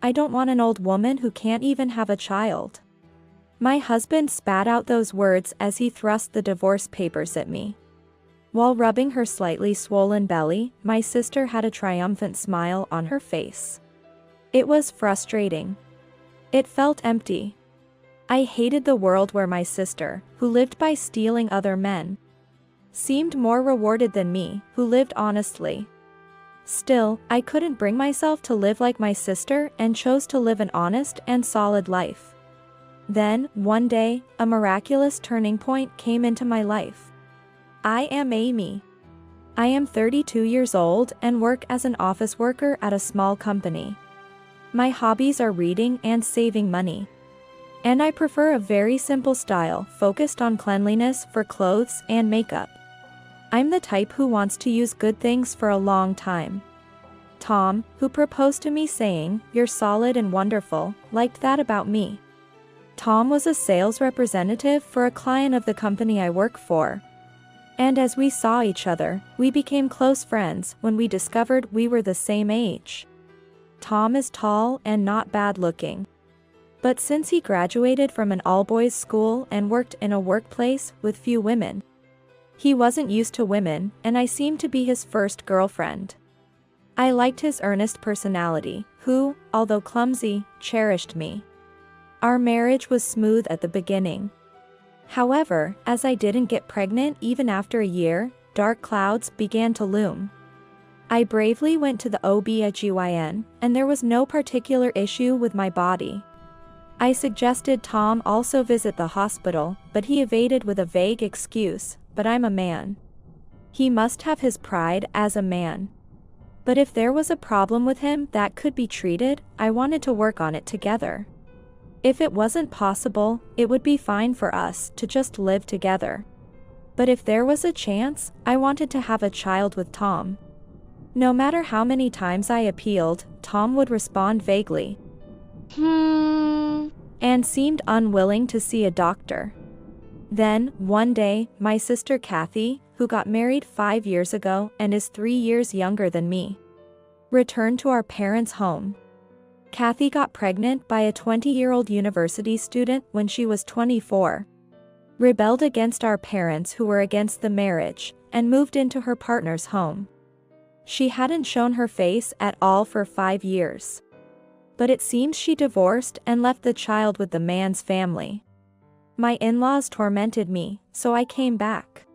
I don't want an old woman who can't even have a child." My husband spat out those words as he thrust the divorce papers at me. While rubbing her slightly swollen belly, my sister had a triumphant smile on her face. It was frustrating. It felt empty. I hated the world where my sister, who lived by stealing other men, seemed more rewarded than me, who lived honestly. Still, I couldn't bring myself to live like my sister and chose to live an honest and solid life. Then, one day, a miraculous turning point came into my life. I am Amy. I am 32 years old and work as an office worker at a small company. My hobbies are reading and saving money. And I prefer a very simple style focused on cleanliness for clothes and makeup. I'm the type who wants to use good things for a long time. Tom, who proposed to me saying, "You're solid and wonderful," liked that about me. Tom was a sales representative for a client of the company I work for. And as we saw each other, we became close friends when we discovered we were the same age. Tom is tall and not bad looking. But since he graduated from an all-boys school and worked in a workplace with few women, he wasn't used to women, and I seemed to be his first girlfriend. I liked his earnest personality, who, although clumsy, cherished me. Our marriage was smooth at the beginning. However, as I didn't get pregnant even after a year, dark clouds began to loom. I bravely went to the OB/GYN, and there was no particular issue with my body. I suggested Tom also visit the hospital, but he evaded with a vague excuse, "But I'm a man." He must have his pride as a man. But if there was a problem with him that could be treated, I wanted to work on it together. If it wasn't possible, it would be fine for us to just live together. But if there was a chance, I wanted to have a child with Tom. No matter how many times I appealed, Tom would respond vaguely, and seemed unwilling to see a doctor. Then, one day, my sister Kathy, who got married 5 years ago and is 3 years younger than me, returned to our parents' home. Kathy got pregnant by a 20-year-old university student when she was 24, rebelled against our parents who were against the marriage, and moved into her partner's home. She hadn't shown her face at all for 5 years. But it seems she divorced and left the child with the man's family. My in-laws tormented me, so I came back.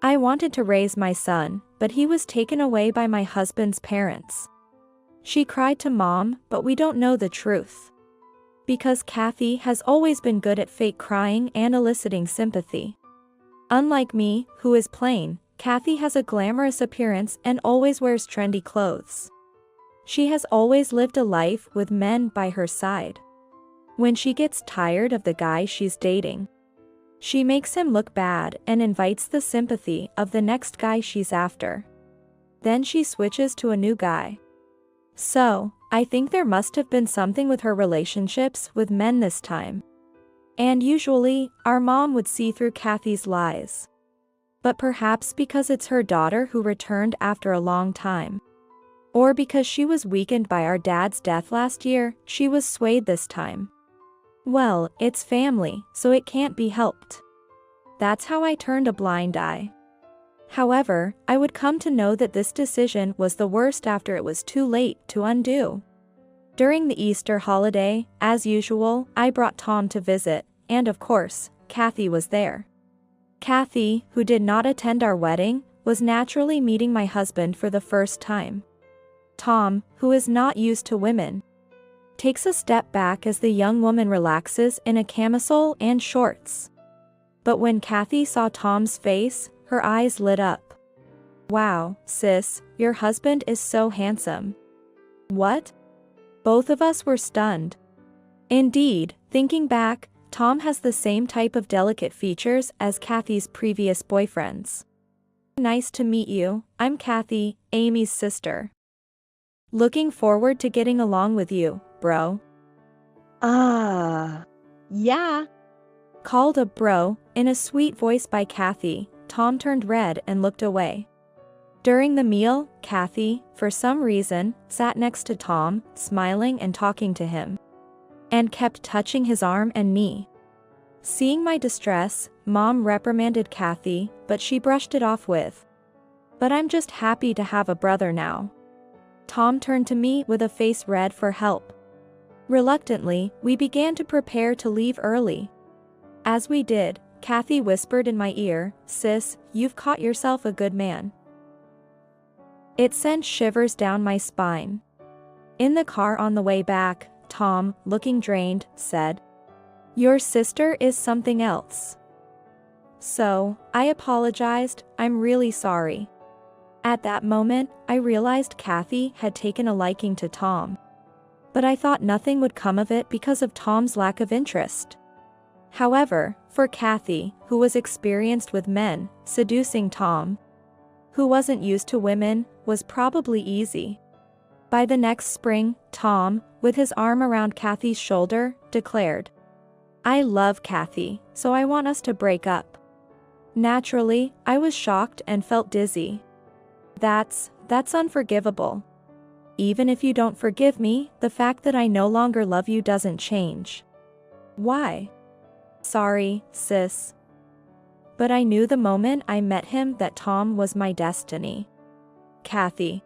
I wanted to raise my son, but he was taken away by my husband's parents. She cried to Mom, but we don't know the truth. Because Kathy has always been good at fake crying and eliciting sympathy. Unlike me, who is plain, Kathy has a glamorous appearance and always wears trendy clothes. She has always lived a life with men by her side. When she gets tired of the guy she's dating, she makes him look bad and invites the sympathy of the next guy she's after. Then she switches to a new guy. So, I think there must have been something with her relationships with men this time. And usually, our mom would see through Kathy's lies. But perhaps because it's her daughter who returned after a long time. Or because she was weakened by our dad's death last year, she was swayed this time. Well, it's family, so it can't be helped. That's how I turned a blind eye. However, I would come to know that this decision was the worst after it was too late to undo. During the Easter holiday, as usual, I brought Tom to visit, and of course, Kathy was there. Kathy, who did not attend our wedding, was naturally meeting my husband for the first time. Tom, who is not used to women, takes a step back as the young woman relaxes in a camisole and shorts. But when Kathy saw Tom's face, her eyes lit up. "Wow, sis, your husband is so handsome." "What?" Both of us were stunned. Indeed, thinking back, Tom has the same type of delicate features as Kathy's previous boyfriends. "Nice to meet you, I'm Kathy, Amy's sister. Looking forward to getting along with you, bro." Yeah. Called a bro, in a sweet voice by Kathy, Tom turned red and looked away. During the meal, Kathy, for some reason, sat next to Tom, smiling and talking to him, and kept touching his arm and knee. Seeing my distress, Mom reprimanded Kathy, but she brushed it off with, "But I'm just happy to have a brother now." Tom turned to me with a face red for help. Reluctantly, we began to prepare to leave early. As we did, Kathy whispered in my ear, "Sis, you've caught yourself a good man." It sent shivers down my spine. In the car on the way back, Tom, looking drained, said, "Your sister is something else." So, I apologized, "I'm really sorry." At that moment, I realized Kathy had taken a liking to Tom. But I thought nothing would come of it because of Tom's lack of interest. However, for Kathy, who was experienced with men, seducing Tom, who wasn't used to women, was probably easy. By the next spring, Tom, with his arm around Kathy's shoulder, declared, "I love Kathy, so I want us to break up." Naturally, I was shocked and felt dizzy. That's unforgivable. Even if you don't forgive me, the fact that I no longer love you doesn't change. Why? Sorry, sis. But I knew the moment I met him that Tom was my destiny. Kathy.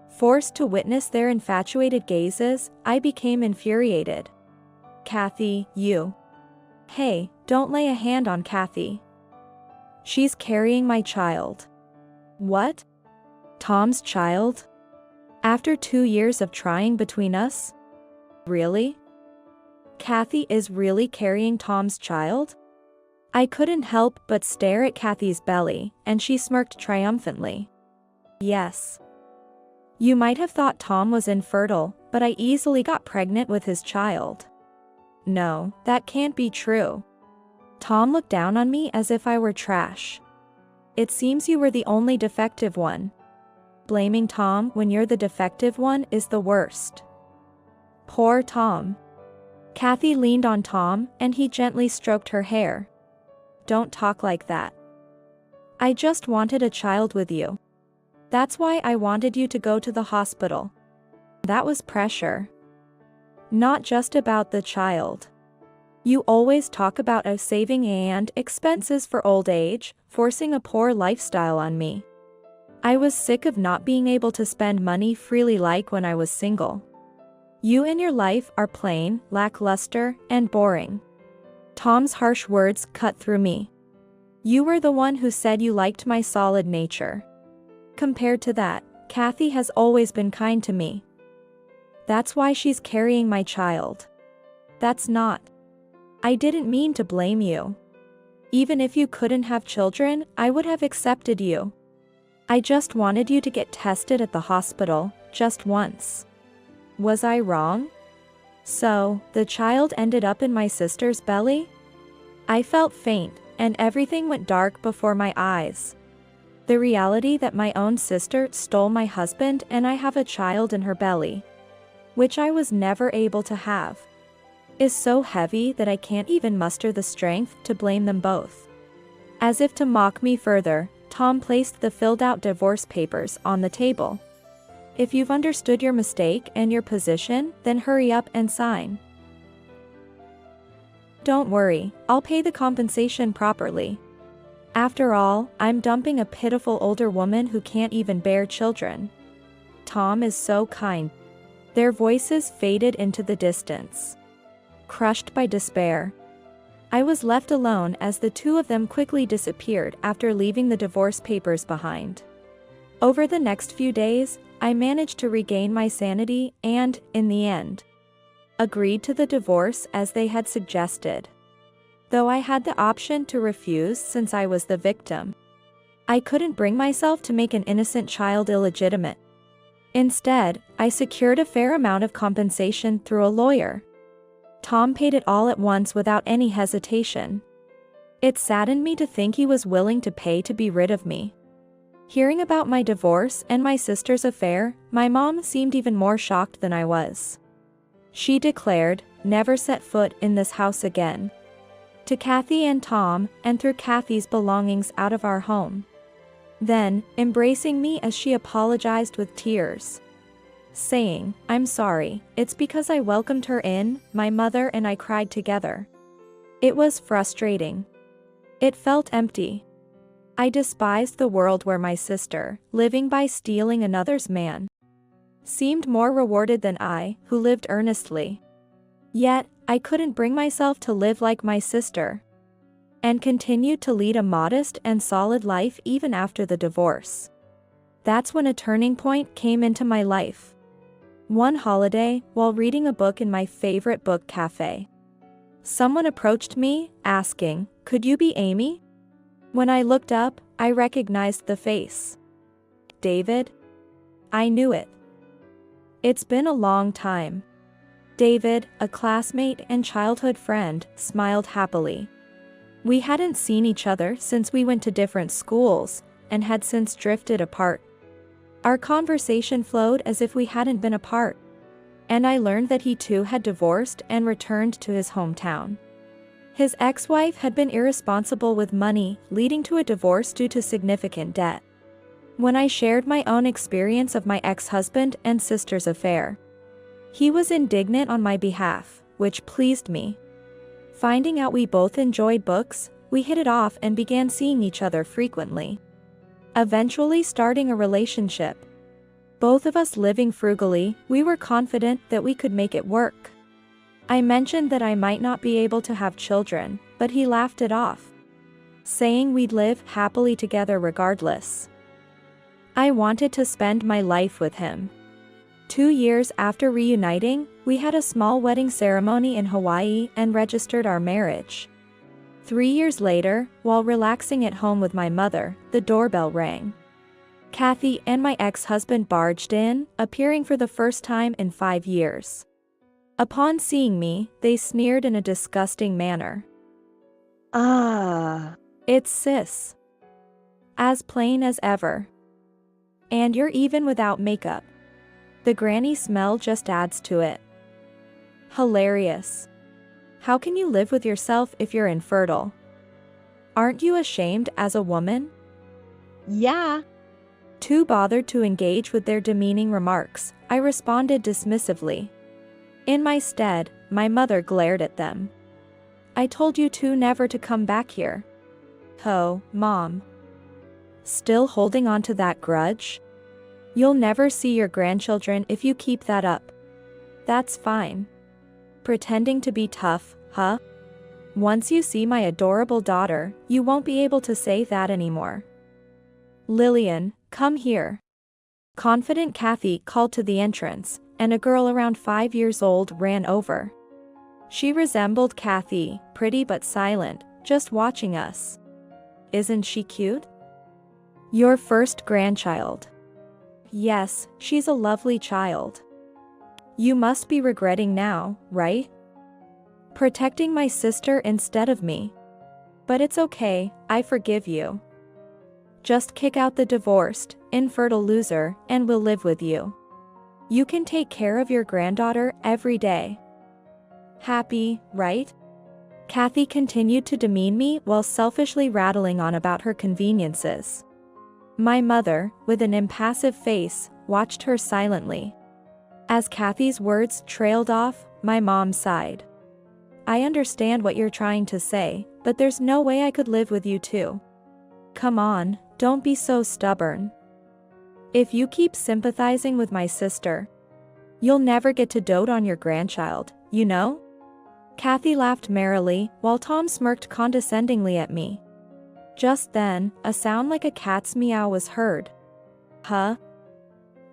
Forced to witness their infatuated gazes, I became infuriated. "Kathy, you. Hey, don't lay a hand on Kathy. She's carrying my child." What? Tom's child? After 2 years of trying between us? Really? Kathy is really carrying Tom's child? I couldn't help but stare at Kathy's belly, and she smirked triumphantly. Yes. You might have thought Tom was infertile, but I easily got pregnant with his child. No, that can't be true. Tom looked down on me as if I were trash. It seems you were the only defective one. Blaming Tom when you're the defective one is the worst. Poor Tom. Kathy leaned on Tom, and he gently stroked her hair. Don't talk like that. I just wanted a child with you. That's why I wanted you to go to the hospital. That was pressure. Not just about the child. You always talk about us saving and expenses for old age, forcing a poor lifestyle on me. I was sick of not being able to spend money freely like when I was single. You and your life are plain, lackluster, and boring. Tom's harsh words cut through me. You were the one who said you liked my solid nature. Compared to that, Kathy has always been kind to me. That's why she's carrying my child. That's not. I didn't mean to blame you. Even if you couldn't have children, I would have accepted you. I just wanted you to get tested at the hospital, just once. Was I wrong? So, the child ended up in my sister's belly? I felt faint, and everything went dark before my eyes. The reality that my own sister stole my husband and I have a child in her belly, which I was never able to have, is so heavy that I can't even muster the strength to blame them both. As if to mock me further, Tom placed the filled-out divorce papers on the table. If you've understood your mistake and your position, then hurry up and sign. Don't worry, I'll pay the compensation properly. After all, I'm dumping a pitiful older woman who can't even bear children. Tom is so kind. Their voices faded into the distance. Crushed by despair, I was left alone as the two of them quickly disappeared after leaving the divorce papers behind. Over the next few days, I managed to regain my sanity and, in the end, agreed to the divorce as they had suggested. Though I had the option to refuse since I was the victim, I couldn't bring myself to make an innocent child illegitimate. Instead, I secured a fair amount of compensation through a lawyer. Tom paid it all at once without any hesitation. It saddened me to think he was willing to pay to be rid of me. Hearing about my divorce and my sister's affair, my mom seemed even more shocked than I was. She declared, "Never set foot in this house again." To Kathy and Tom, and threw Kathy's belongings out of our home. then embracing me as she apologized with tears, saying, "I'm sorry, it's because I welcomed her in." My mother and I cried together. It was frustrating. It felt empty. I despised the world where my sister, living by stealing another's man, seemed more rewarded than I, who lived earnestly. Yet, I couldn't bring myself to live like my sister, and continued to lead a modest and solid life even after the divorce. That's when a turning point came into my life. One holiday, while reading a book in my favorite book cafe, someone approached me, asking, "Could you be Amy?" When I looked up, I recognized the face. David? I knew it. It's been a long time. David, a classmate and childhood friend, smiled happily. We hadn't seen each other since we went to different schools, and had since drifted apart. Our conversation flowed as if we hadn't been apart, and I learned that he too had divorced and returned to his hometown. His ex-wife had been irresponsible with money, leading to a divorce due to significant debt. When I shared my own experience of my ex-husband and sister's affair, he was indignant on my behalf, which pleased me. Finding out we both enjoyed books, we hit it off and began seeing each other frequently, eventually starting a relationship. Both of us living frugally, we were confident that we could make it work. I mentioned that I might not be able to have children, but he laughed it off, saying we'd live happily together regardless. I wanted to spend my life with him. 2 years after reuniting, we had a small wedding ceremony in Hawaii and registered our marriage. 3 years later, while relaxing at home with my mother, the doorbell rang. Kathy and my ex-husband barged in, appearing for the first time in 5 years. Upon seeing me, they sneered in a disgusting manner. "Ah, it's sis. As plain as ever. And you're even without makeup. The granny smell just adds to it." Hilarious. How can you live with yourself if you're infertile? Aren't you ashamed as a woman? Yeah. Too bothered to engage with their demeaning remarks, I responded dismissively. In my stead, my mother glared at them. "I told you two never to come back here." "Oh, Mom. Still holding on to that grudge? You'll never see your grandchildren if you keep that up." "That's fine. Pretending to be tough, huh? Once you see my adorable daughter, you won't be able to say that anymore." "Lillian, come here." Confident Kathy called to the entrance, and a girl around 5 years old ran over. She resembled Kathy, pretty but silent, just watching us. "Isn't she cute?" "Your first grandchild." "Yes, she's a lovely child." "You must be regretting now, right? Protecting my sister instead of me. But it's okay, I forgive you. Just kick out the divorced, infertile loser, and we'll live with you. You can take care of your granddaughter every day. Happy, right?" Kathy continued to demean me while selfishly rattling on about her conveniences. My mother, with an impassive face, watched her silently. As Kathy's words trailed off, my mom sighed. "I understand what you're trying to say, but there's no way I could live with you two. Come on, don't be so stubborn. If you keep sympathizing with my sister, you'll never get to dote on your grandchild, you know?" Kathy laughed merrily, while Tom smirked condescendingly at me. Just then, a sound like a cat's meow was heard. "Huh?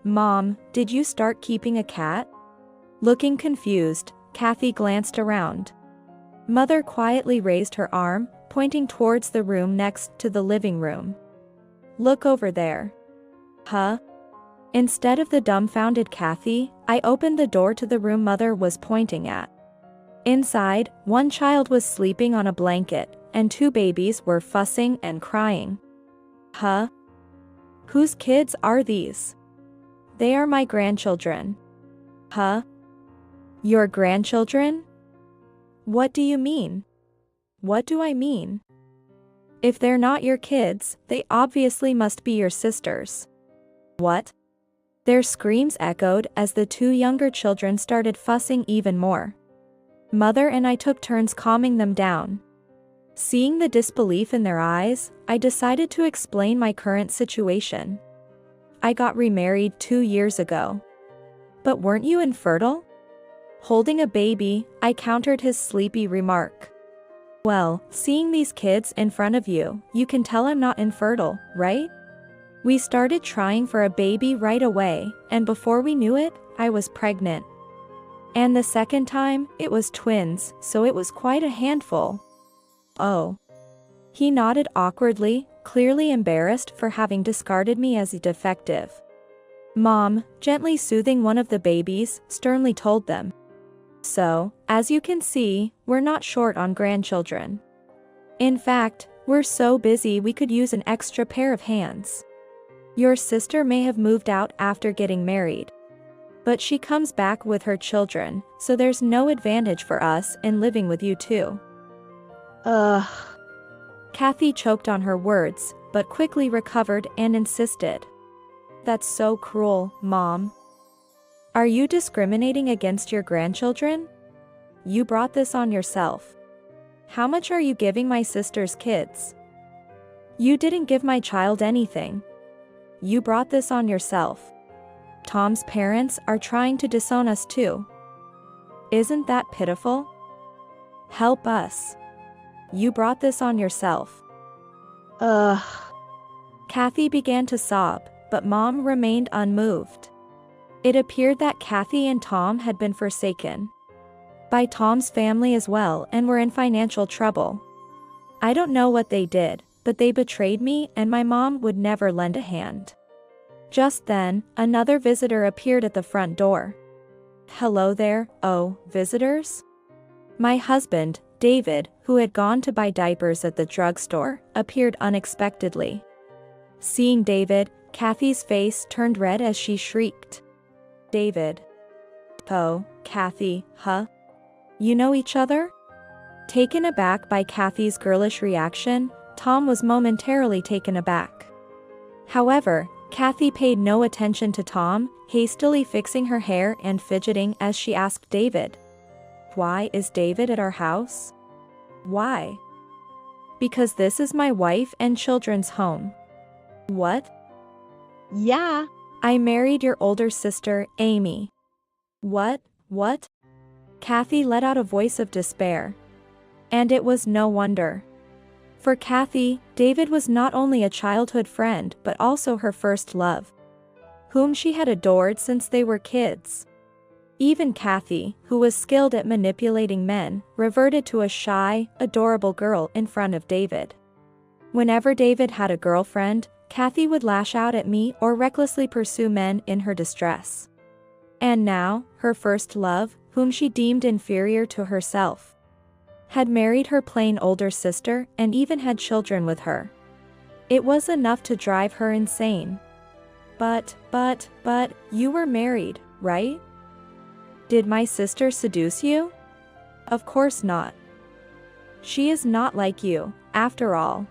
Mom, did you start keeping a cat?" Looking confused, Kathy glanced around. Mother quietly raised her arm, pointing towards the room next to the living room. "Look over there." "Huh?" Instead of the dumbfounded Kathy, I opened the door to the room Mother was pointing at. Inside, one child was sleeping on a blanket, and 2 babies were fussing and crying. "Huh? Whose kids are these?" "They are my grandchildren." "Huh? Your grandchildren? What do you mean?" "What do I mean? If they're not your kids, they obviously must be your sisters. What? Their screams echoed as the two younger children started fussing even more. Mother and I took turns calming them down. Seeing the disbelief in their eyes, I decided to explain my current situation. I got remarried 2 years ago. But weren't you infertile? Holding a baby, I countered his sleepy remark. Well, seeing these kids in front of you, you can tell I'm not infertile, right? We started trying for a baby right away, and before we knew it, I was pregnant. And the second time, it was twins, so it was quite a handful. Oh. He nodded awkwardly, clearly embarrassed for having discarded me as a defective. Mom, gently soothing one of the babies, sternly told them. So, as you can see, we're not short on grandchildren. In fact, we're so busy we could use an extra pair of hands. Your sister may have moved out after getting married. But she comes back with her children, so there's no advantage for us in living with you too. Ugh. Kathy choked on her words, but quickly recovered and insisted. That's so cruel, Mom. Are you discriminating against your grandchildren? You brought this on yourself. How much are you giving my sister's kids? You didn't give my child anything. You brought this on yourself. Tom's parents are trying to disown us too. Isn't that pitiful? Help us. You brought this on yourself. Ugh. Kathy began to sob, but Mom remained unmoved. It appeared that Kathy and Tom had been forsaken by Tom's family as well and were in financial trouble. I don't know what they did, but they betrayed me and my mom would never lend a hand. Just then, another visitor appeared at the front door. Hello there, oh, visitors? My husband, David, who had gone to buy diapers at the drugstore, appeared unexpectedly. Seeing David, Kathy's face turned red as she shrieked. David. Oh, Kathy, huh? You know each other? Taken aback by Kathy's girlish reaction, Tom was momentarily taken aback. However, Kathy paid no attention to Tom, hastily fixing her hair and fidgeting as she asked David. Why is David at our house? Why? Because this is my wife and children's home. What? Yeah, I married your older sister, Amy. What? Kathy let out a voice of despair. And it was no wonder. For Kathy, David was not only a childhood friend but also her first love, whom she had adored since they were kids. Even Kathy, who was skilled at manipulating men, reverted to a shy, adorable girl in front of David. Whenever David had a girlfriend, Kathy would lash out at me or recklessly pursue men in her distress. And now, her first love, whom she deemed inferior to herself, had married her plain older sister and even had children with her. It was enough to drive her insane. But, you were married, right? Did my sister seduce you? Of course not. She is not like you, after all.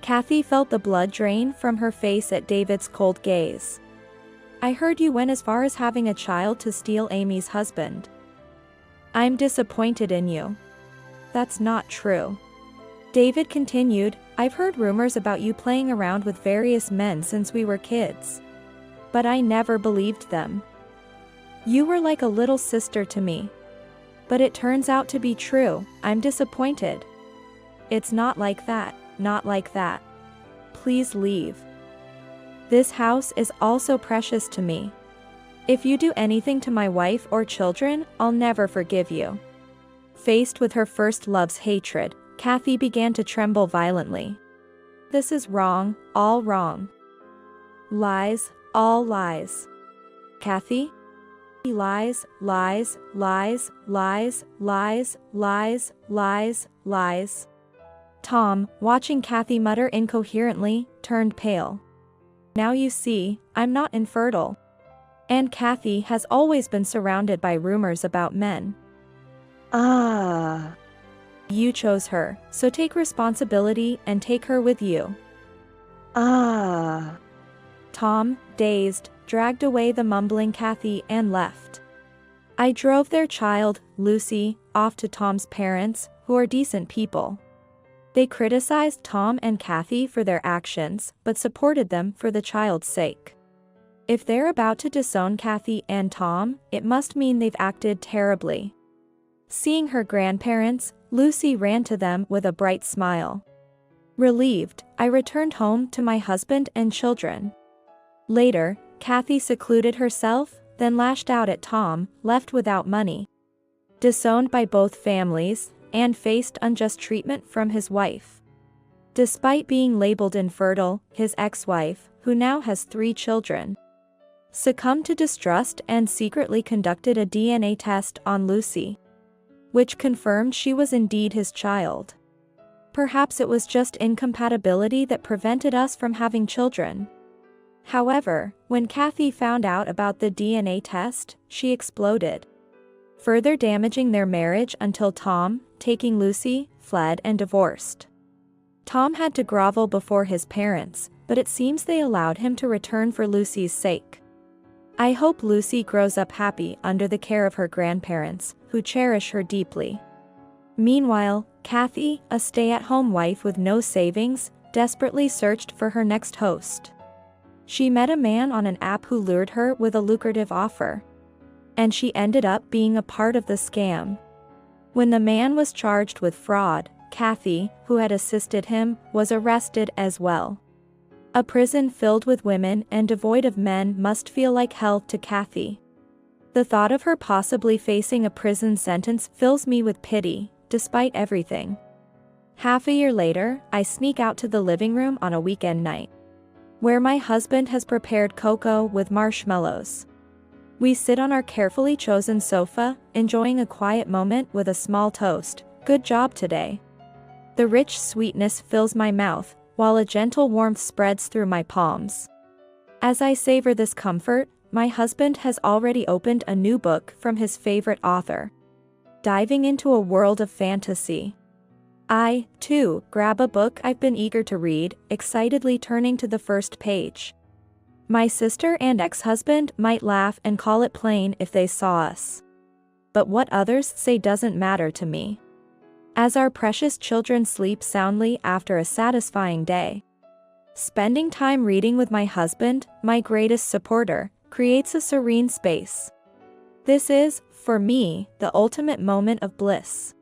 Kathy felt the blood drain from her face at David's cold gaze. I heard you went as far as having a child to steal Amy's husband. I'm disappointed in you. That's not true. David continued, I've heard rumors about you playing around with various men since we were kids. But I never believed them. You were like a little sister to me. But it turns out to be true. I'm disappointed. It's not like that, not like that. Please leave. This house is also precious to me. If you do anything to my wife or children, I'll never forgive you. Faced with her first love's hatred, Kathy began to tremble violently. This is wrong, all wrong. Lies, all lies. Kathy? Lies, lies, lies, lies, lies, lies, lies, lies. Tom, watching Kathy mutter incoherently, turned pale. Now you see, I'm not infertile. And Kathy has always been surrounded by rumors about men. You chose her, so take responsibility and take her with you. Ah. Tom, dazed, dragged away the mumbling Kathy and left. I drove their child, Lucy, off to Tom's parents, who are decent people. They criticized Tom and Kathy for their actions, but supported them for the child's sake. If they're about to disown Kathy and Tom, it must mean they've acted terribly. Seeing her grandparents, Lucy ran to them with a bright smile. Relieved, I returned home to my husband and children. Later, Kathy secluded herself, then lashed out at Tom, left without money. Disowned by both families, and faced unjust treatment from his wife. Despite being labeled infertile, his ex-wife, who now has 3 children, succumbed to distrust and secretly conducted a DNA test on Lucy, which confirmed she was indeed his child. Perhaps it was just incompatibility that prevented us from having children. However, when Kathy found out about the DNA test, she exploded, further damaging their marriage until Tom, taking Lucy, fled and divorced. Tom had to grovel before his parents, but it seems they allowed him to return for Lucy's sake. I hope Lucy grows up happy under the care of her grandparents, who cherish her deeply. Meanwhile, Kathy, a stay-at-home wife with no savings, desperately searched for her next host. She met a man on an app who lured her with a lucrative offer, and she ended up being a part of the scam. When the man was charged with fraud, Kathy, who had assisted him, was arrested as well. A prison filled with women and devoid of men must feel like hell to Kathy. The thought of her possibly facing a prison sentence fills me with pity, despite everything. Half a year later, I sneak out to the living room on a weekend night, where my husband has prepared cocoa with marshmallows. We sit on our carefully chosen sofa, enjoying a quiet moment with a small toast. Good job today. The rich sweetness fills my mouth, while a gentle warmth spreads through my palms. As I savor this comfort, my husband has already opened a new book from his favorite author, diving into a world of fantasy. I, too, grab a book I've been eager to read, excitedly turning to the first page. My sister and ex-husband might laugh and call it plain if they saw us. But what others say doesn't matter to me. As our precious children sleep soundly after a satisfying day, spending time reading with my husband, my greatest supporter, creates a serene space. This is, for me, the ultimate moment of bliss.